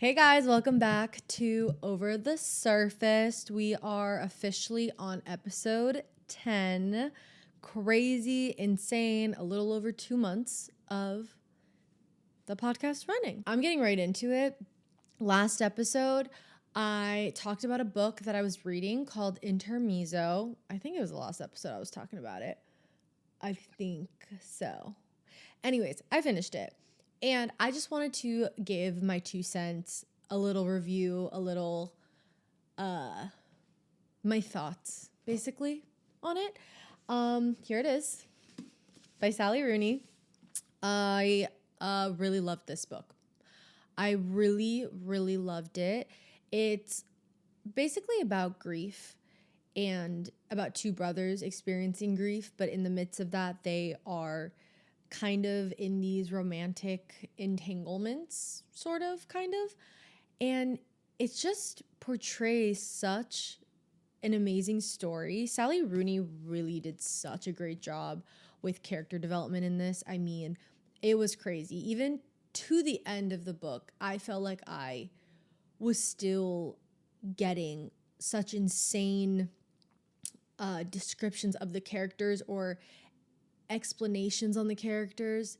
Hey guys, welcome back to Over the Surface. We are officially on episode 10. Crazy, insane, a little over 2 months of the podcast running. I'm getting right into it. Last episode, I talked about a book that I was reading called Intermezzo. I think it was the last episode I was talking about it. I think so. Anyways, I finished it. And I just wanted to give my 2 cents, a little review, my thoughts, basically, on it. Here it is, by Sally Rooney. I really loved this book. I really, really loved it. It's basically about grief and about two brothers experiencing grief, but in the midst of that, they are kind of in these romantic entanglements, kind of. And it just portrays such an amazing story. Sally Rooney really did such a great job with character development in this. I mean, it was crazy. Even to the end of the book, I felt like I was still getting such insane descriptions of the characters or explanations on the characters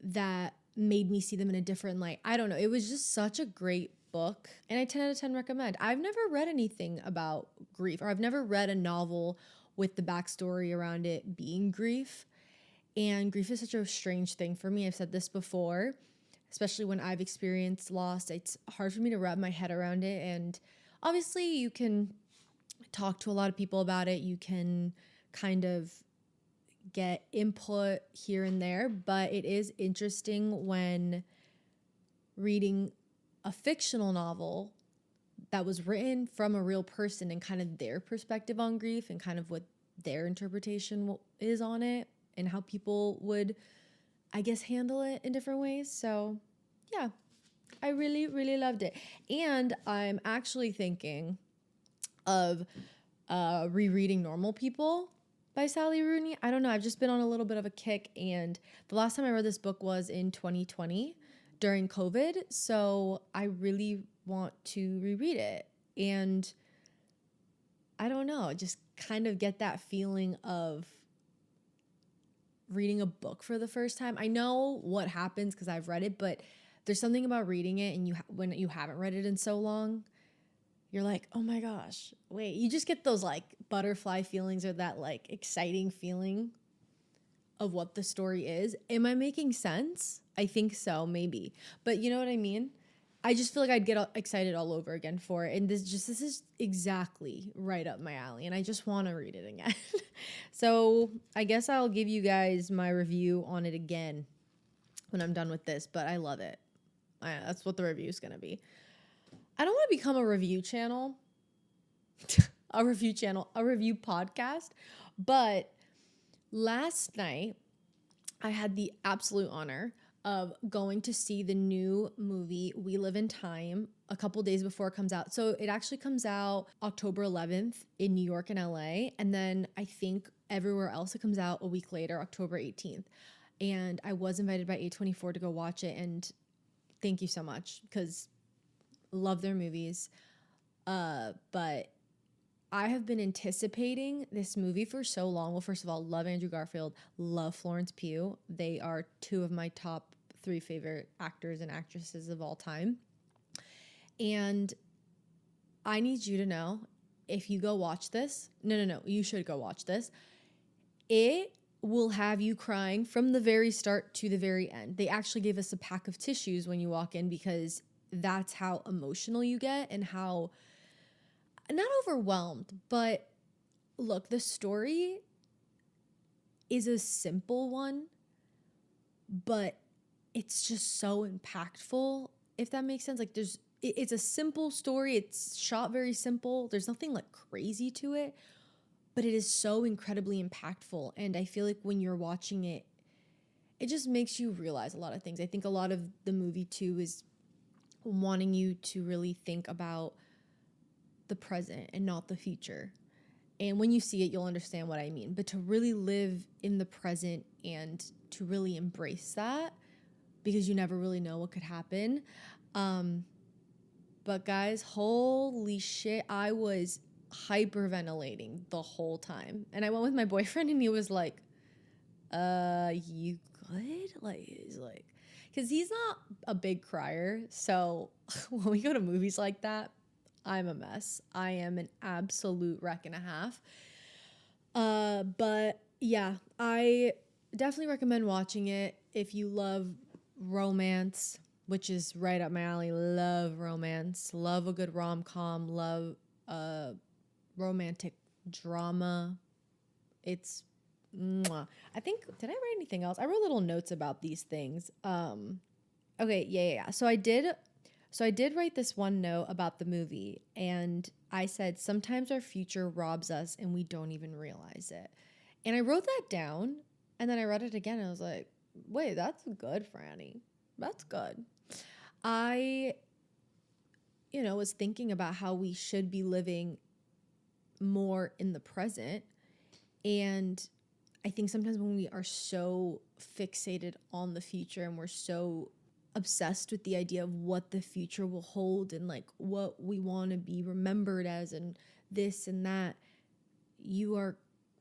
that made me see them in a different light. I don't know. It was just such a great book, and I 10 out of 10 recommend. I've never read anything about grief, or I've never read a novel with the backstory around it being grief. And grief is such a strange thing for me. I've said this before, especially when I've experienced loss. It's hard for me to wrap my head around it. And obviously, you can talk to a lot of people about it. You can kind of get input here and there, but it is interesting when reading a fictional novel that was written from a real person and kind of their perspective on grief and kind of what their interpretation is on it and how people would, I guess, handle it in different ways. So yeah, I really, really loved it. And I'm actually thinking of rereading Normal People by Sally Rooney. I don't know. I've just been on a little bit of a kick. And the last time I read this book was in 2020 during COVID. So I really want to reread it. And I don't know, just kind of get that feeling of reading a book for the first time. I know what happens because I've read it, but there's something about reading it and when you haven't read it in so long, you're like, oh my gosh, wait, you just get those like butterfly feelings or that like exciting feeling of what the story is. Am I making sense? I think so, maybe. But you know what I mean? I just feel like I'd get excited all over again for it. And this is exactly right up my alley. And I just want to read it again. So I guess I'll give you guys my review on it again when I'm done with this. But I love it. That's what the review is going to be. I don't want to become a review channel, a review podcast. But last night, I had the absolute honor of going to see the new movie, We Live in Time, a couple days before it comes out. So it actually comes out October 11th in New York and LA. And then I think everywhere else it comes out a week later, October 18th. And I was invited by A24 to go watch it. And thank you so much, because love their movies. But I have been anticipating this movie for so long. Well, first of all, love Andrew Garfield, love Florence Pugh. They are two of my top 3 favorite actors and actresses of all time. And I need you to know, if you go watch this, no, you should go watch this. It will have you crying from the very start to the very end. They actually gave us a pack of tissues when you walk in because that's how emotional you get and how, not overwhelmed, but look, the story is a simple one, but it's just so impactful, if that makes sense. Like it's a simple story. It's shot very simple. There's nothing like crazy to it, but it is so incredibly impactful. And I feel like when you're watching it, it just makes you realize a lot of things. I think a lot of the movie too is wanting you to really think about the present and not the future. And when you see it, you'll understand what I mean. But to really live in the present and to really embrace that, because you never really know what could happen. But guys, holy shit, I was hyperventilating the whole time. And I went with my boyfriend and he was like, you good? Like, he's like, because he's not a big crier. So when we go to movies like that, I'm a mess. I am an absolute wreck and a half. But yeah, I definitely recommend watching it if you love romance, which is right up my alley. Love romance, love a good rom-com, love romantic drama. It's mwah. I think, did I write anything else? I wrote little notes about these things. Okay, yeah. So I did write this one note about the movie, and I said sometimes our future robs us and we don't even realize it. And I wrote that down, and then I read it again and I was like, wait, that's good, Franny. That's good. I was thinking about how we should be living more in the present. And I think sometimes when we are so fixated on the future and we're so obsessed with the idea of what the future will hold and like what we want to be remembered as and this and that, you are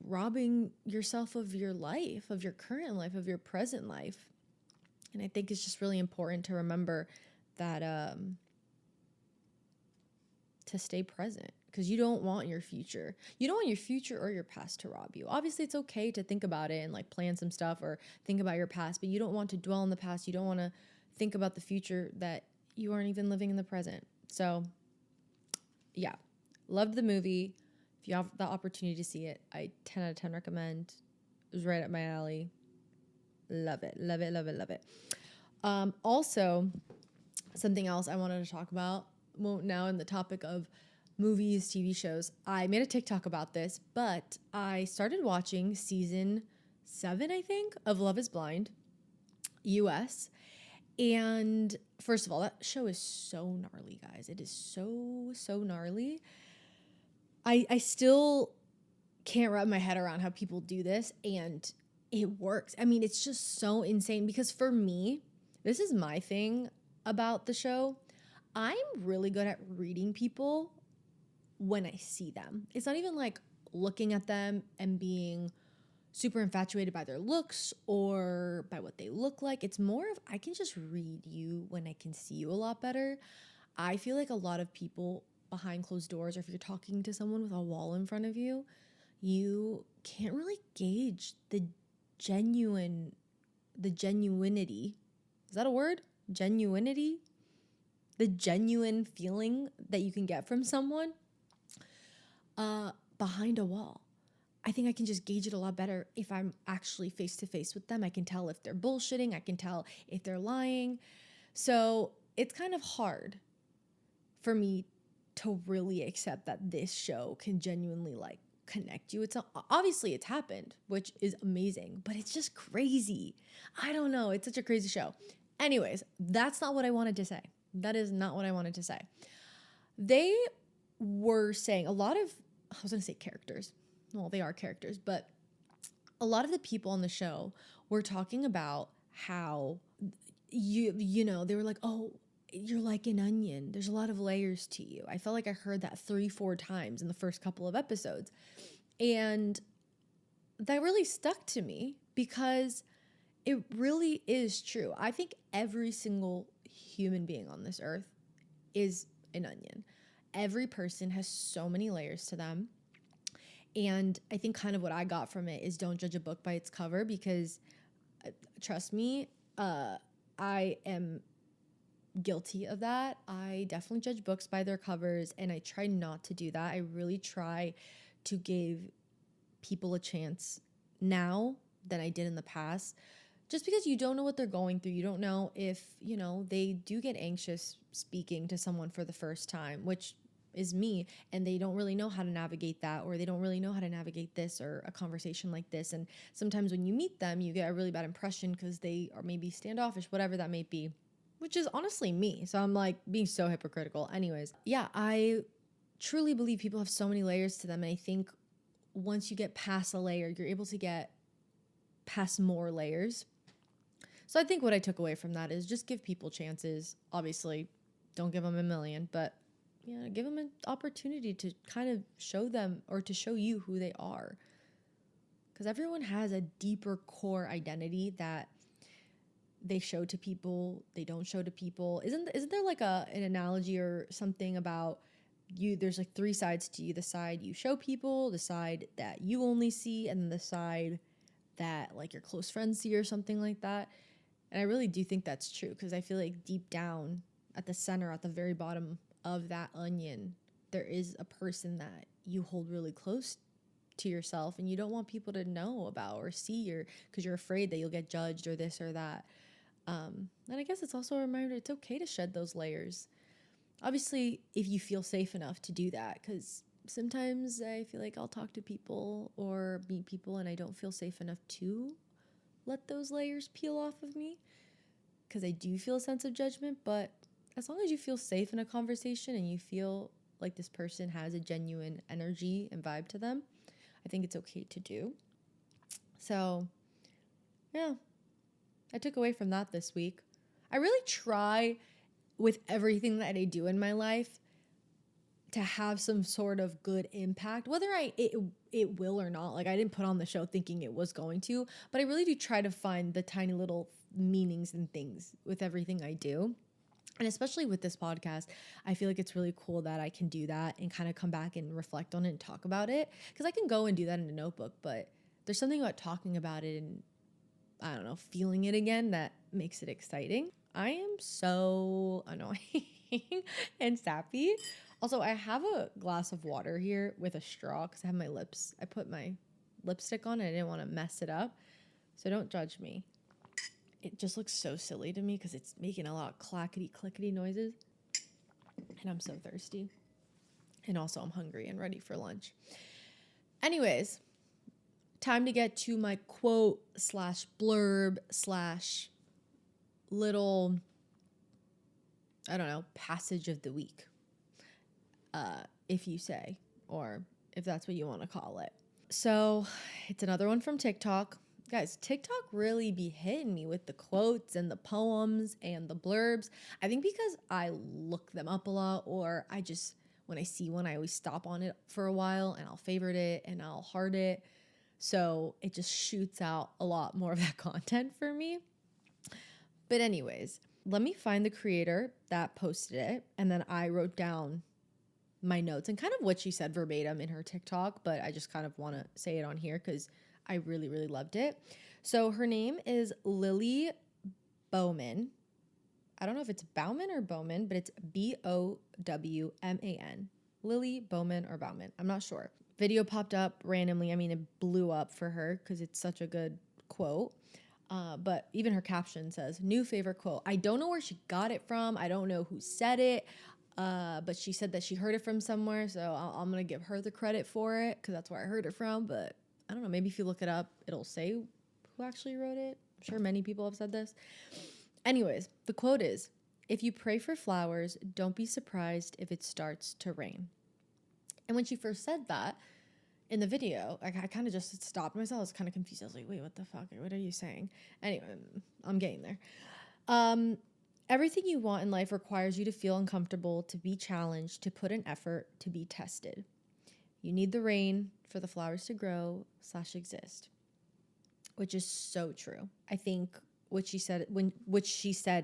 robbing yourself of your life, of your current life, of your present life. And I think it's just really important to remember that to stay present, because you don't want your future. You don't want your future or your past to rob you. Obviously, it's okay to think about it and like plan some stuff or think about your past, but you don't want to dwell on the past. You don't want to think about the future that you aren't even living in the present. So yeah, loved the movie. If you have the opportunity to see it, I 10 out of 10 recommend. It was right up my alley. Love it, love it, love it, love it. Also, something else I wanted to talk about, well, now in the topic of movies, TV shows, I made a TikTok about this, but I started watching season 7, I think, of Love is Blind, US. And first of all, that show is so gnarly, guys. It is so gnarly. I still can't wrap my head around how people do this, and it works. I mean, it's just so insane because for me, this is my thing about the show. I'm really good at reading people when I see them. It's not even like looking at them and being super infatuated by their looks or by what they look like. It's more of I can just read you when I can see you a lot better. I feel like a lot of people behind closed doors, or if you're talking to someone with a wall in front of you, you can't really gauge the genuinity. Is that a word? Genuinity? The genuine feeling that you can get from someone behind a wall. I think I can just gauge it a lot better if I'm actually face to face with them. I can tell if they're bullshitting. I can tell if they're lying. So it's kind of hard for me to really accept that this show can genuinely like connect you. It's not, obviously it's happened, which is amazing, but it's just crazy. I don't know. It's such a crazy show. Anyways, that's not what I wanted to say. That is not what I wanted to say. They were saying a lot of, I was going to say characters. Well, they are characters, but a lot of the people on the show were talking about how you know, they were like, oh, you're like an onion. There's a lot of layers to you. I felt like I heard that 3-4 times in the first couple of episodes. And that really stuck to me because it really is true. I think every single human being on this earth is an onion. Every person has so many layers to them. And I think kind of what I got from it is don't judge a book by its cover, because trust me, I am guilty of that. I definitely judge books by their covers, and I try not to do that. I really try to give people a chance now than I did in the past, just because you don't know what they're going through. You don't know if, you know, they do get anxious speaking to someone for the first time, which is me, and they don't really know how to navigate that, or they don't really know how to navigate this or a conversation like this. And sometimes when you meet them, you get a really bad impression because they are maybe standoffish, whatever that may be, which is honestly me. So I'm like being so hypocritical. Anyways, yeah, I truly believe people have so many layers to them. And I think once you get past a layer, you're able to get past more layers. So I think what I took away from that is just give people chances. Obviously, Don't give them a million, but yeah, give them an opportunity to kind of show them or to show you who they are. Because everyone has a deeper core identity that they show to people, they don't show to people. Isn't there like an analogy or something about you? There's like three sides to you: the side you show people, the side that you only see, and then the side that like your close friends see, or something like that. And I really do think that's true, because I feel like deep down at the center, at the very bottom of that onion, there is a person that you hold really close to yourself, and you don't want people to know about or see, or because you're afraid that you'll get judged or this or that. And I guess it's also a reminder it's okay to shed those layers. Obviously, if you feel safe enough to do that, because sometimes I feel like I'll talk to people or meet people and I don't feel safe enough to let those layers peel off of me, because I do feel a sense of judgment. But as long as you feel safe in a conversation and you feel like this person has a genuine energy and vibe to them, I think it's okay to do. So, yeah, I took away from that this week. I really try with everything that I do in my life to have some sort of good impact, whether it will or not. Like, I didn't put on the show thinking it was going to, but I really do try to find the tiny little meanings and things with everything I do. And especially with this podcast, I feel like it's really cool that I can do that and kind of come back and reflect on it and talk about it. Because I can go and do that in a notebook, but there's something about talking about it and, I don't know, feeling it again that makes it exciting. I am so annoying and sappy. Also, I have a glass of water here with a straw because I put my lipstick on and I didn't want to mess it up. So don't judge me. It just looks so silly to me because it's making a lot of clackety-clickety noises. And I'm so thirsty. And also I'm hungry and ready for lunch. Anyways, time to get to my quote / blurb / little, I don't know, passage of the week. If you say, or if that's what you want to call it. So it's another one from TikTok. Guys, TikTok really be hitting me with the quotes and the poems and the blurbs. I think because I look them up a lot, or I just, when I see one, I always stop on it for a while and I'll favorite it and I'll heart it. So it just shoots out a lot more of that content for me. But anyways, let me find the creator that posted it. And then I wrote down my notes and kind of what she said verbatim in her TikTok, but I just kind of want to say it on here because I really, really loved it. So her name is Lily Bowman. I don't know if it's Bowman or Bowman, but it's Bowman. Lily Bowman or Bowman. I'm not sure. Video popped up randomly. I mean, it blew up for her because it's such a good quote. But even her caption says, new favorite quote. I don't know where she got it from. I don't know who said it. But she said that she heard it from somewhere. So I'm going to give her the credit for it because that's where I heard it from. But I don't know. Maybe if you look it up, it'll say who actually wrote it. I'm sure many people have said this. Anyways, the quote is, if you pray for flowers, don't be surprised if it starts to rain. And when she first said that in the video, I kind of just stopped myself. I was kind of confused. I was like, wait, what the fuck? What are you saying? Anyway, I'm getting there. Everything you want in life requires you to feel uncomfortable, to be challenged, to put in effort, to be tested. You need the rain for the flowers to grow / exist, which is so true. I think what she said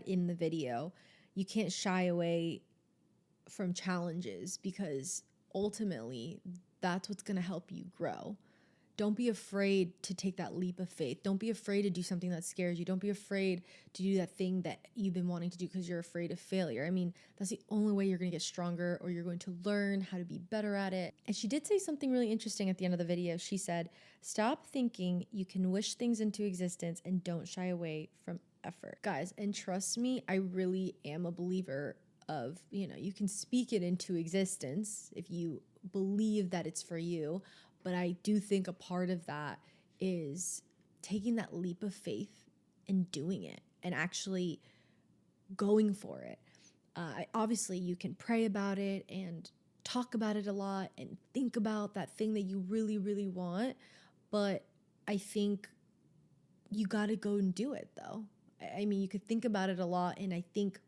in the video, you can't shy away from challenges because ultimately that's what's going to help you grow. Don't be afraid to take that leap of faith. Don't be afraid to do something that scares you. Don't be afraid to do that thing that you've been wanting to do because you're afraid of failure. I mean, that's the only way you're going to get stronger, or you're going to learn how to be better at it. And she did say something really interesting at the end of the video. She said, stop thinking you can wish things into existence and don't shy away from effort. Guys, and trust me, I really am a believer of, you can speak it into existence if you believe that it's for you. But I do think a part of that is taking that leap of faith and doing it and actually going for it. Obviously, you can pray about it and talk about it a lot and think about that thing that you really, really want. But I think you got to go and do it, though. I mean, you could think about it a lot. And I think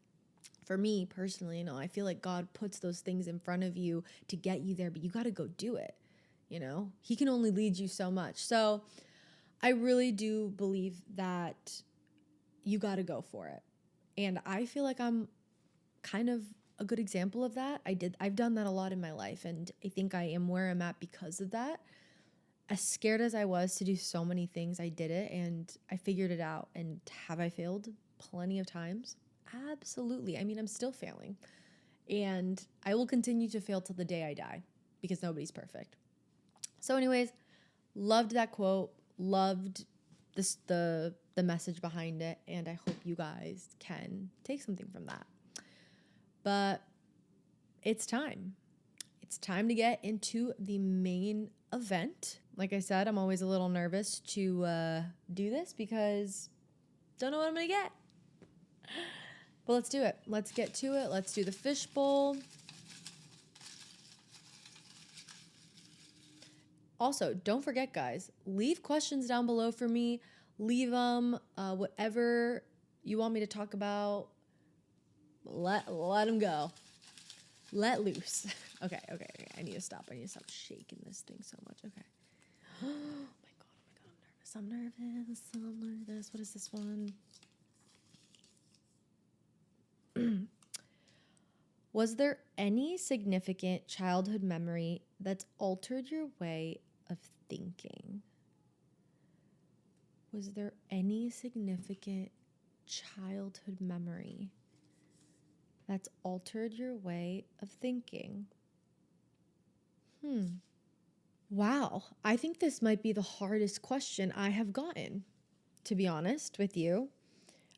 For me personally, I feel like God puts those things in front of you to get you there, but you got to go do it. He can only lead you so much. So I really do believe that you got to go for it. And I feel like I'm kind of a good example of that. I've done that a lot in my life, and I think I am where I'm at because of that. As scared as I was to do so many things, I did it and I figured it out. And have I failed plenty of times? Absolutely. I mean, I'm still failing, and I will continue to fail till the day I die because nobody's perfect. So anyways, loved that quote, loved the message behind it, and I hope you guys can take something from that. But it's time. It's time to get into the main event. Like I said, I'm always a little nervous to do this because don't know what I'm going to get. But let's do it. Let's get to it. Let's do the fishbowl. Also, don't forget, guys, leave questions down below for me. Leave them, whatever you want me to talk about. Let them go. Let loose. Okay. I need to stop. Shaking this thing so much. Okay. Oh my God. I'm nervous. What is this one? Was there any significant childhood memory that's altered your way of thinking? Was there any significant childhood memory that's altered your way of thinking? Wow. I think this might be the hardest question I have gotten, to be honest with you.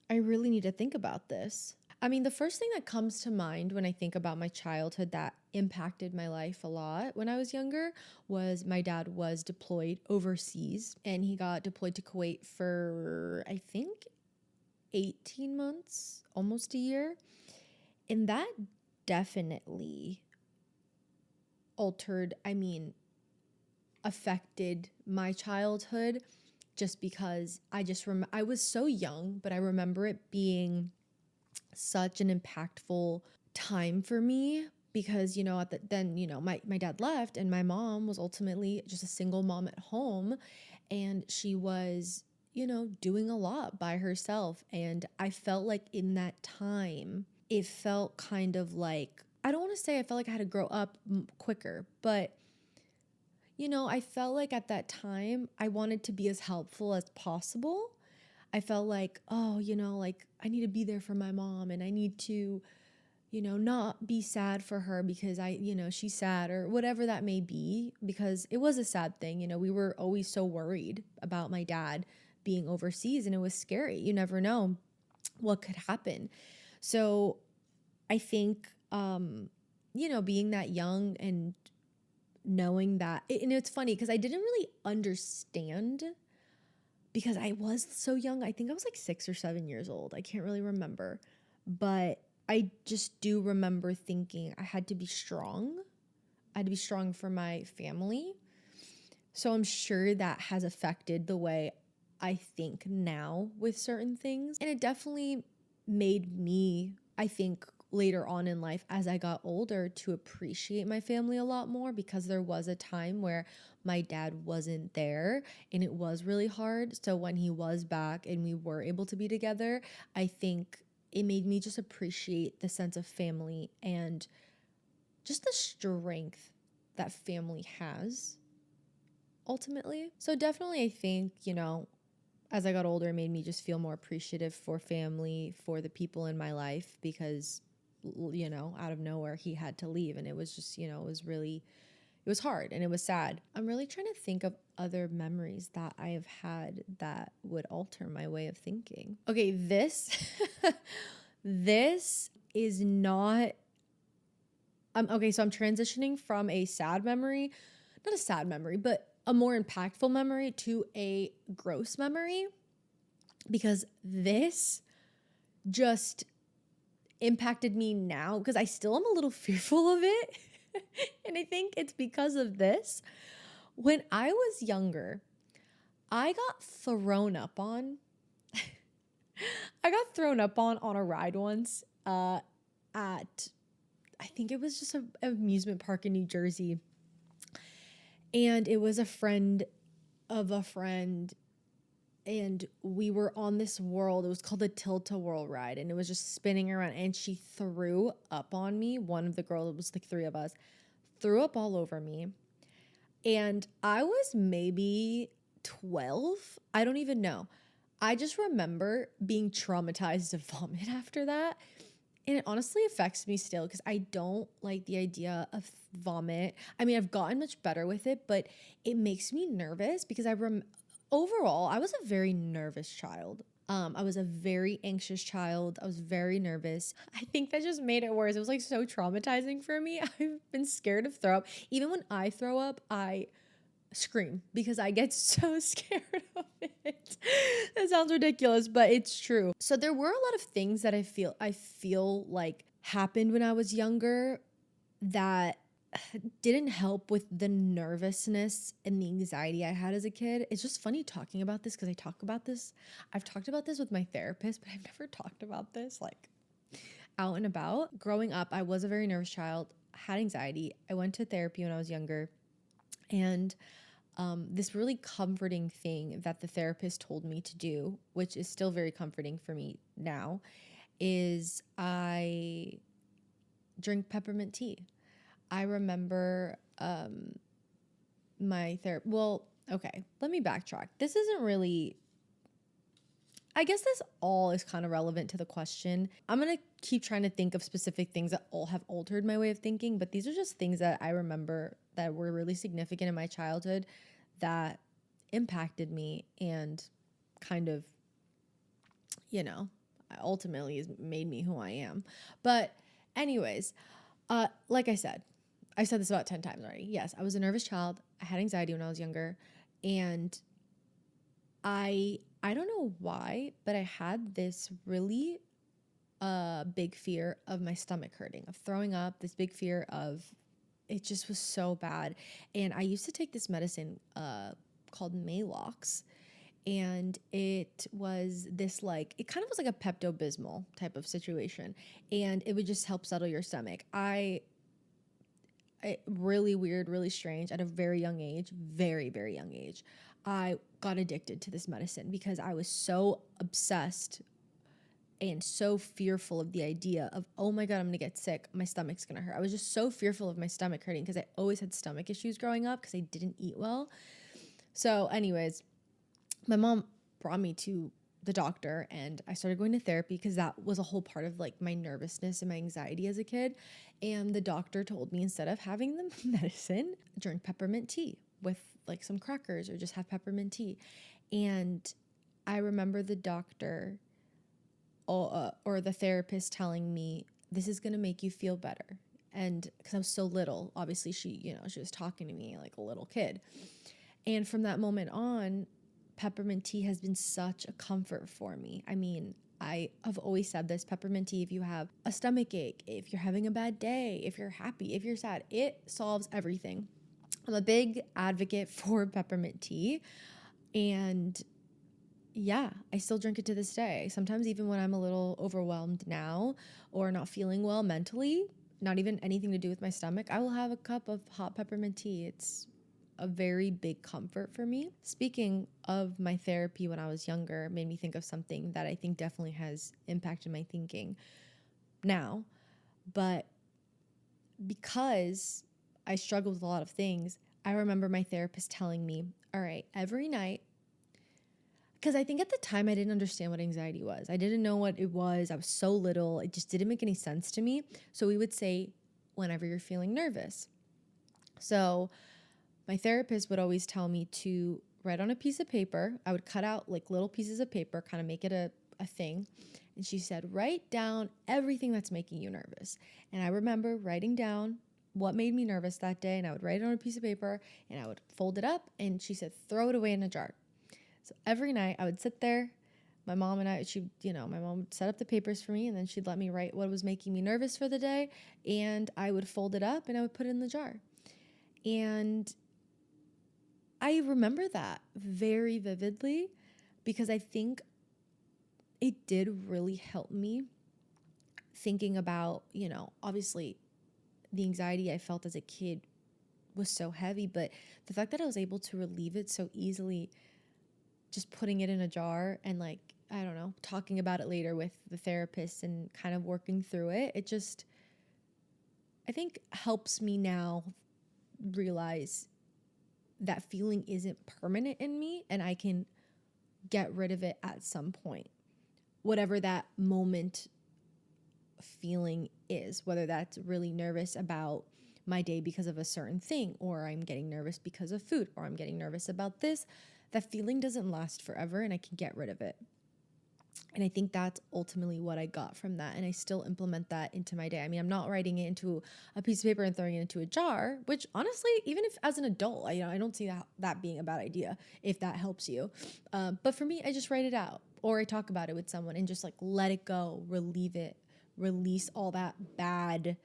I really need to think about this. I mean, the first thing that comes to mind when I think about my childhood that impacted my life a lot when I was younger was my dad was deployed overseas, and he got deployed to Kuwait for, I think, 18 months, almost a year. And that definitely affected my childhood, just because I was so young, but I remember it being such an impactful time for me because, my dad left and my mom was ultimately just a single mom at home, and she was, doing a lot by herself. And I felt like in that time, it felt kind of like, I don't want to say I felt like I had to grow up quicker, but I felt like at that time I wanted to be as helpful as possible. I felt like, I need to be there for my mom, and I need to, not be sad for her because she's sad or whatever that may be, because it was a sad thing. We were always so worried about my dad being overseas, and it was scary. You never know what could happen. So I think, being that young and knowing that, and it's funny because I didn't really understand because I was so young. I think I was like 6 or 7 years old. I can't really remember, but I just do remember thinking I had to be strong. I had to be strong for my family. So I'm sure that has affected the way I think now with certain things. And it definitely made me, I think, later on in life, as I got older, to appreciate my family a lot more, because there was a time where my dad wasn't there and it was really hard. So when he was back and we were able to be together, I think it made me just appreciate the sense of family and just the strength that family has ultimately. So definitely I think, as I got older, it made me just feel more appreciative for family, for the people in my life, because out of nowhere he had to leave, and it was just, it was hard and it was sad. I'm really trying to think of other memories that I have had that would alter my way of thinking. Okay, this is not okay, so I'm transitioning from a sad memory, not a sad memory, but a more impactful memory, to a gross memory, because this just impacted me now, because I still am a little fearful of it. And I think it's because of this. When I was younger, I got thrown up on. I got thrown up on a ride once. at, I think it was just an amusement park in New Jersey. And it was a friend of a friend. And we were on this world. It was called the Tilt-A-Whirl ride. And it was just spinning around. And she threw up on me. One of the girls, it was like three of us, threw up all over me. And I was maybe 12. I don't even know. I just remember being traumatized to vomit after that. And it honestly affects me still because I don't like the idea of vomit. I mean, I've gotten much better with it, but it makes me nervous because overall, I was a very nervous child. I was a very anxious child. I was very nervous. I think that just made it worse. It was like so traumatizing for me. I've been scared of throw up. Even when I throw up, I scream because I get so scared of it. That sounds ridiculous, but it's true. So there were a lot of things that I feel like happened when I was younger that didn't help with the nervousness and the anxiety I had as a kid. It's just funny talking about this because I've talked about this with my therapist, but I've never talked about this like out and about. Growing up, I was a very nervous child, had anxiety. I went to therapy when I was younger, and this really comforting thing that the therapist told me to do, which is still very comforting for me now, is I drink peppermint tea. I remember my therapist. Well, okay, let me backtrack. This isn't really, I guess this all is kind of relevant to the question. I'm going to keep trying to think of specific things that all have altered my way of thinking, but these are just things that I remember that were really significant in my childhood that impacted me and kind of, ultimately has made me who I am. But anyways, like I said this about 10 times already. Yes, I was a nervous child. I had anxiety when I was younger. And I don't know why, but I had this really big fear of my stomach hurting, of throwing up, this big fear of, it just was so bad. And I used to take this medicine called MUAWH. And it was this it kind of was like a Pepto-Bismol type of situation. And it would just help settle your stomach. Really weird, really strange. At a very young age, very, very young age, I got addicted to this medicine because I was so obsessed and so fearful of the idea of, oh my God, I'm gonna get sick. My stomach's gonna hurt. I was just so fearful of my stomach hurting because I always had stomach issues growing up because I didn't eat well. So anyways, my mom brought me to the doctor and I started going to therapy because that was a whole part of my nervousness and my anxiety as a kid. And the doctor told me, instead of having the medicine, drink peppermint tea with some crackers or just have peppermint tea. And I remember the doctor or the therapist telling me, this is going to make you feel better. And because I was so little, obviously she was talking to me like a little kid. And from that moment on, peppermint tea has been such a comfort for me. I mean, I have always said this, peppermint tea, if you have a stomach ache, if you're having a bad day, if you're happy, if you're sad, it solves everything. I'm a big advocate for peppermint tea. And yeah, I still drink it to this day. Sometimes even when I'm a little overwhelmed now or not feeling well mentally, not even anything to do with my stomach, I will have a cup of hot peppermint tea. It's a very big comfort for me. Speaking of my therapy when I was younger, made me think of something that I think definitely has impacted my thinking now. But because I struggled with a lot of things, I remember my therapist telling me, all right, every night, because I think at the time I didn't understand what anxiety was. I didn't know what it was. I was so little. It just didn't make any sense to me. So we would say, whenever you're feeling nervous. So my therapist would always tell me to write on a piece of paper. I would cut out little pieces of paper, kind of make it a thing. And she said, write down everything that's making you nervous. And I remember writing down what made me nervous that day. And I would write it on a piece of paper and I would fold it up. And she said, throw it away in a jar. So every night I would sit there. My mom and I, my mom would set up the papers for me and then she'd let me write what was making me nervous for the day. And I would fold it up and I would put it in the jar. And I remember that very vividly because I think it did really help me thinking about, obviously the anxiety I felt as a kid was so heavy, but the fact that I was able to relieve it so easily, just putting it in a jar and like, I don't know, talking about it later with the therapist and kind of working through it, it just, I think helps me now realize that feeling isn't permanent in me and I can get rid of it at some point. Whatever that moment feeling is, whether that's really nervous about my day because of a certain thing, or I'm getting nervous because of food, or I'm getting nervous about this, that feeling doesn't last forever and I can get rid of it. And I think that's ultimately what I got from that. And I still implement that into my day. I mean, I'm not writing it into a piece of paper and throwing it into a jar, which honestly, even if as an adult, I don't see that being a bad idea if that helps you. But for me, I just write it out or I talk about it with someone and just like let it go, relieve it, release all that bad,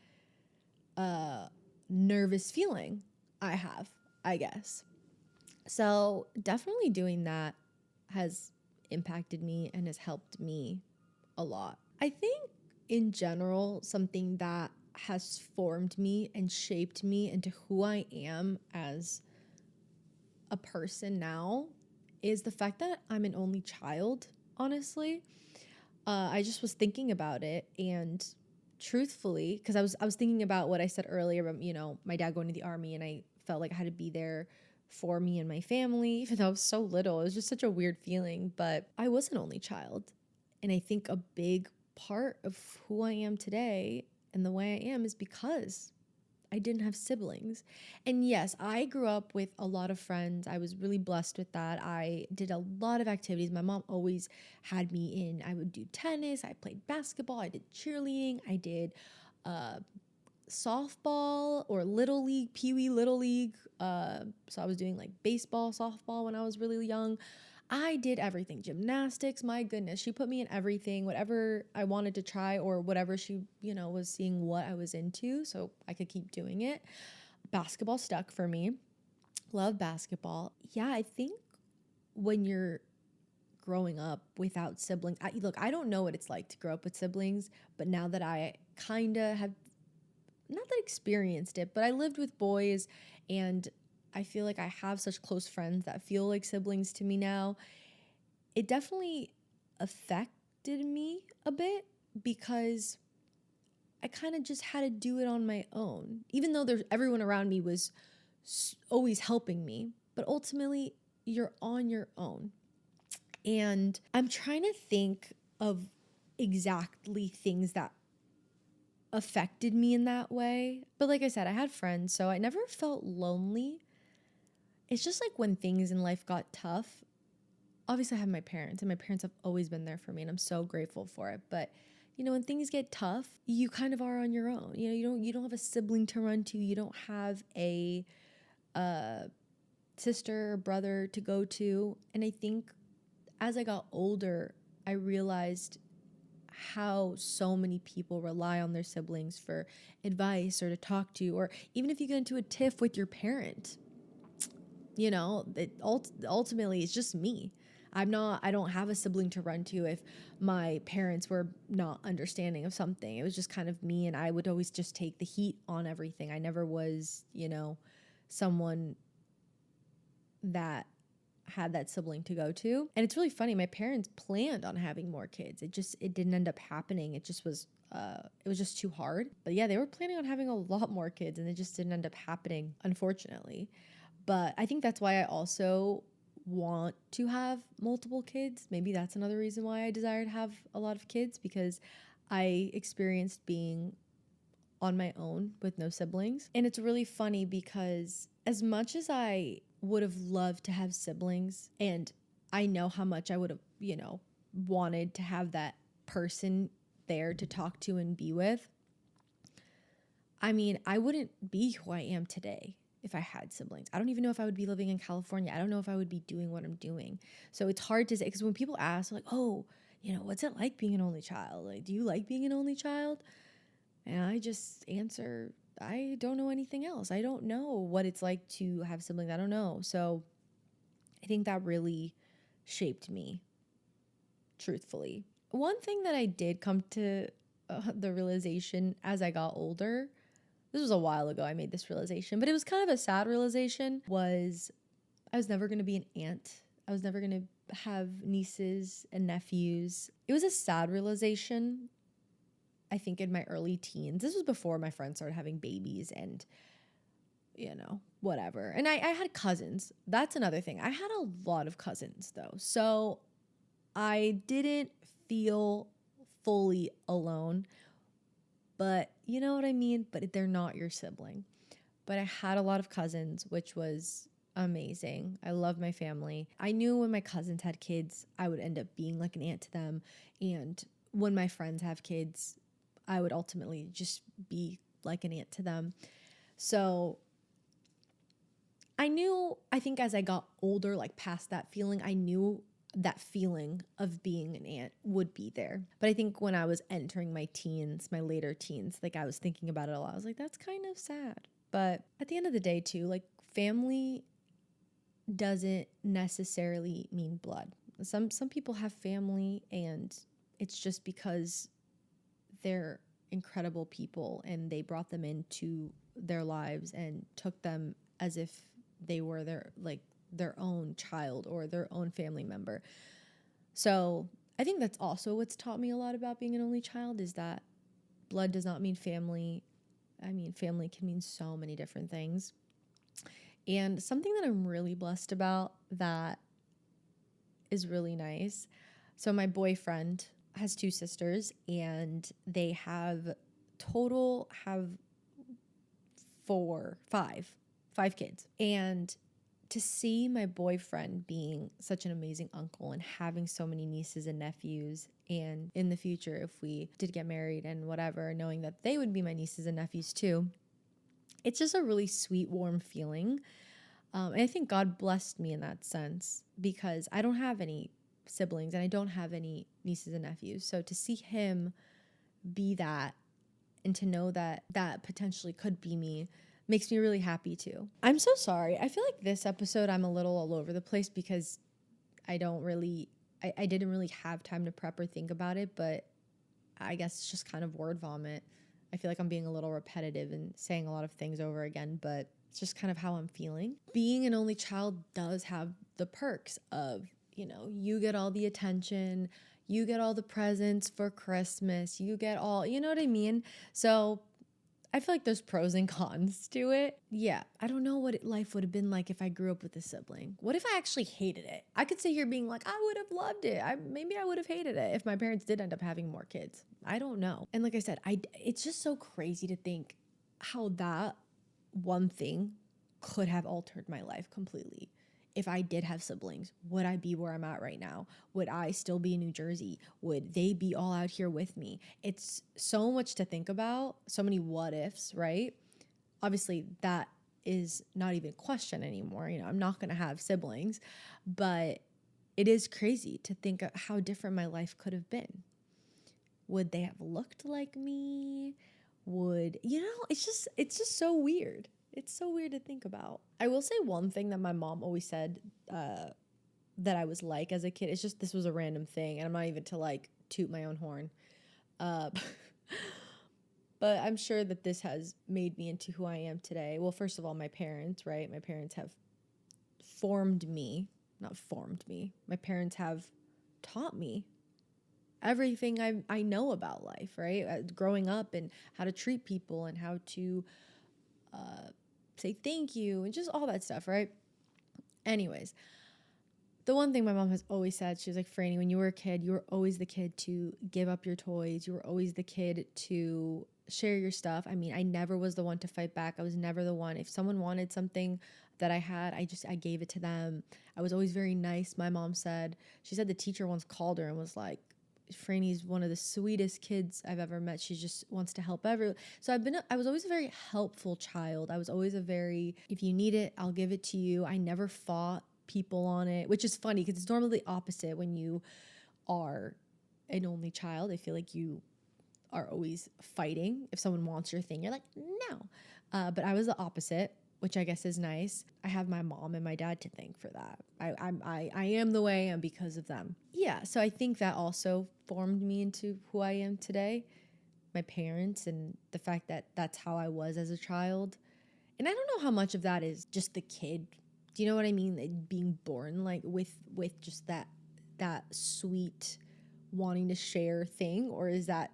nervous feeling I have, I guess. So definitely doing that has impacted me and has helped me a lot. I think in general, something that has formed me and shaped me into who I am as a person now is the fact that I'm an only child, honestly. I just was thinking about it, and truthfully, because I was thinking about what I said earlier about, my dad going to the army, and I felt like I had to be there for me and my family, even though I was so little. It was just such a weird feeling, but I was an only child. And I think a big part of who I am today and the way I am is because I didn't have siblings. And yes, I grew up with a lot of friends. I was really blessed with that. I did a lot of activities. My mom always had me in. I would do tennis. I played basketball. I did cheerleading. I did softball or little league, pee-wee little league. So I was doing like baseball, softball when I was really young. I did everything. Gymnastics, my goodness. She put me in everything, whatever I wanted to try or whatever she, was seeing what I was into so I could keep doing it. Basketball stuck for me. Love basketball. Yeah, I think when you're growing up without siblings, I don't know what it's like to grow up with siblings, but now that I kind of have not that experienced it, but I lived with boys and I feel like I have such close friends that feel like siblings to me now. It definitely affected me a bit because I kind of just had to do it on my own, even though everyone around me was always helping me. But ultimately, you're on your own. And I'm trying to think of exactly things that affected me in that way. But like I said, I had friends, so I never felt lonely. It's just like when things in life got tough, obviously I have my parents and my parents have always been there for me and I'm so grateful for it. But when things get tough, you kind of are on your own. You don't have a sibling to run to. You don't have a sister or brother to go to. And I think as I got older, I realized how so many people rely on their siblings for advice or to talk to, or even if you get into a tiff with your parent, ultimately it's just me. I don't have a sibling to run to if my parents were not understanding of something. It was just kind of me, and I would always just take the heat on everything. I never was, someone that had that sibling to go to. And it's really funny. My parents planned on having more kids. It didn't end up happening. It was just too hard. But yeah, they were planning on having a lot more kids and it just didn't end up happening, unfortunately. But I think that's why I also want to have multiple kids. Maybe that's another reason why I desire to have a lot of kids, because I experienced being on my own with no siblings. And it's really funny because as much as I would have loved to have siblings, and I know how much I would have, wanted to have that person there to talk to and be with, I mean, I wouldn't be who I am today if I had siblings. I don't even know if I would be living in California. I don't know if I would be doing what I'm doing. So it's hard to say, because when people ask, like, oh, what's it like being an only child? Like, do you like being an only child? And I just answer, I don't know anything else. I don't know what it's like to have siblings. I don't know. So I think that really shaped me, truthfully. One thing that I did come to the realization as I got older. This was a while ago I made this realization, but it was kind of a sad realization, was I was never going to be an aunt. I was never going to have nieces and nephews. It was a sad realization, I think, in my early teens. This was before my friends started having babies and, whatever. And I had cousins. That's another thing. I had a lot of cousins, though. So I didn't feel fully alone. But you know what I mean? But they're not your sibling. But I had a lot of cousins, which was amazing. I love my family. I knew when my cousins had kids, I would end up being like an aunt to them. And when my friends have kids, I would ultimately just be like an aunt to them. So I think as I got older, like past that feeling, I knew that feeling of being an aunt would be there. But I think when I was entering my teens, my later teens, like I was thinking about it a lot. I was like, that's kind of sad. But at the end of the day too, like family doesn't necessarily mean blood. Some people have family and it's just because they're incredible people and they brought them into their lives and took them as if they were their own child or their own family member. So I think that's also what's taught me a lot about being an only child, is that blood does not mean family. I mean, family can mean so many different things. And something that I'm really blessed about that is really nice. So my boyfriend has 2 sisters and they have five kids. And to see my boyfriend being such an amazing uncle and having so many nieces and nephews, and in the future, if we did get married and whatever, knowing that they would be my nieces and nephews too, it's just a really sweet, warm feeling. And I think God blessed me in that sense because I don't have any siblings and I don't have any nieces and nephews. So to see him be that and to know that that potentially could be me makes me really happy too. I'm so sorry. I feel like this episode I'm a little all over the place because I didn't really have time to prep or think about it, but I guess it's just kind of word vomit. I feel like I'm being a little repetitive and saying a lot of things over again, but it's just kind of how I'm feeling. Being an only child does have the perks of, you get all the attention, you get all the presents for Christmas, you get all, you know what I mean? So I feel like there's pros and cons to it. Yeah, I don't know what life would have been like if I grew up with a sibling. What if I actually hated it? I could sit here being like, I would have loved it. Maybe I would have hated it if my parents did end up having more kids. I don't know. And like I said, it's just so crazy to think how that one thing could have altered my life completely. If I did have siblings, would I be where I'm at right now? Would I still be in New Jersey? Would they be all out here with me? It's so much to think about, so many what ifs, right? Obviously, that is not even a question anymore. I'm not going to have siblings, but it is crazy to think of how different my life could have been. Would they have looked like me? It's just so weird. It's so weird to think about. I will say one thing that my mom always said that I was like as a kid. It's just, this was a random thing, and I'm not even to like toot my own horn. But I'm sure that this has made me into who I am today. Well, first of all, my parents, right? My parents have not formed me. My parents have taught me everything I know about life, right? Growing up and how to treat people and how to say thank you and just all that stuff, right? Anyways, the one thing my mom has always said, she was like, Franny, when you were a kid, you were always the kid to give up your toys. You were always the kid to share your stuff. I mean, I never was the one to fight back. I was never the one. If someone wanted something that I had, I gave it to them. I was always very nice, my mom said. She said the teacher once called her and was like, Franny's one of the sweetest kids I've ever met. She just wants to help everyone. So I was always a very helpful child. I was always if you need it, I'll give it to you. I never fought people on it, which is funny because it's normally the opposite when you are an only child. I feel like you are always fighting. If someone wants your thing, you're like, no. But I was the opposite, which I guess is nice. I have my mom and my dad to thank for that. I am the way I am because of them. Yeah, so I think that also formed me into who I am today. my parents and the fact that that's how I was as a child. And I don't know how much of that is just the kid. Do you know what I mean? Like being born like with just that sweet wanting to share thing, or is that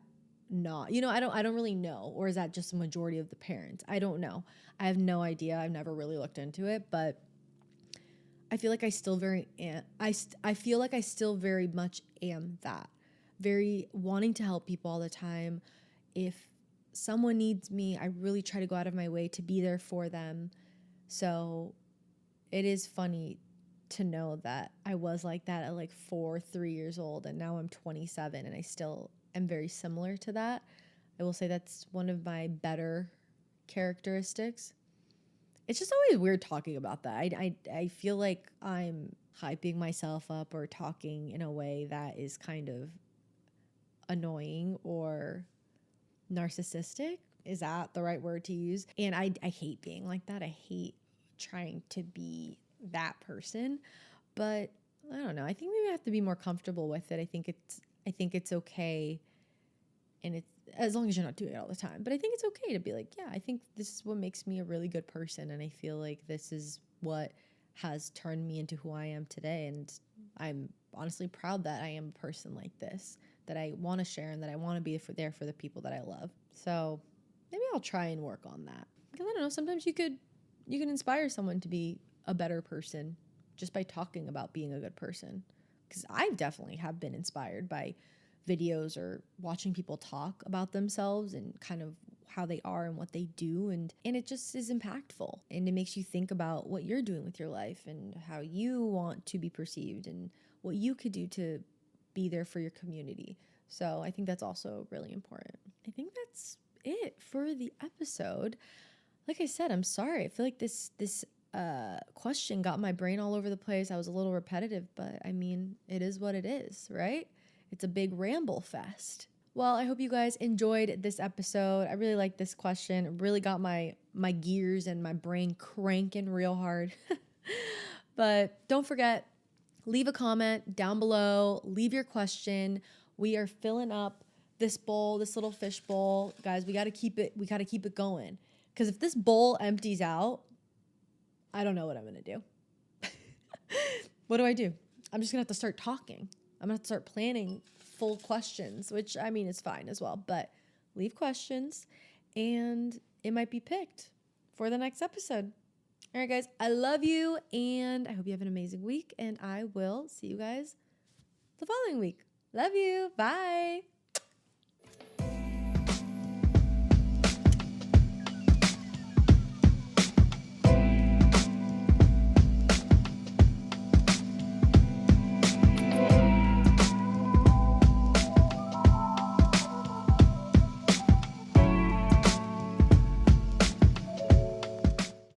not? I don't really know. Or is that just a majority of the parents? I don't know. I have no idea. I've never really looked into it, but I feel like I still I feel like I still very much am that. Very wanting to help people all the time. If someone needs me, I really try to go out of my way to be there for them. So it is funny to know that I was like that at like 3 years old, and now I'm 27 and I still am very similar to that. I will say that's one of my better characteristics. It's just always weird talking about that. I feel like I'm hyping myself up or talking in a way that is kind of annoying or narcissistic. Is that the right word to use? And I hate being like that. I hate trying to be that person. But I don't know. I think maybe I have to be more comfortable with it. I think it's okay, and it's as long as you're not doing it all the time. But I think it's okay to be like, yeah, I think this is what makes me a really good person, and I feel like this is what has turned me into who I am today. And I'm honestly proud that I am a person like this, that I want to share and that I want to be there for the people that I love. So maybe I'll try and work on that, because I don't know, sometimes you can inspire someone to be a better person just by talking about being a good person. Because I definitely have been inspired by videos or watching people talk about themselves and kind of how they are and what they do, and it just is impactful, and it makes you think about what you're doing with your life and how you want to be perceived and what you could do to be there for your community. So I think that's also really important. I think that's it for the episode. Like I said, I'm sorry. I feel like this question got my brain all over the place. I was a little repetitive, but I mean, it is what it is, right? It's a big ramble fest. Well, I hope you guys enjoyed this episode. I really liked this question. It really got my gears and my brain cranking real hard. But don't forget, leave a comment down below. Leave your question. We are filling up this bowl, this little fish bowl. Guys, we got to keep it going. Because if this bowl empties out, I don't know what I'm going to do. What do I do? I'm just going to have to start talking. I'm going to have to start planning full questions, which I mean is fine as well. But leave questions and it might be picked for the next episode. All right, guys, I love you and I hope you have an amazing week. And I will see you guys the following week. Love you. Bye.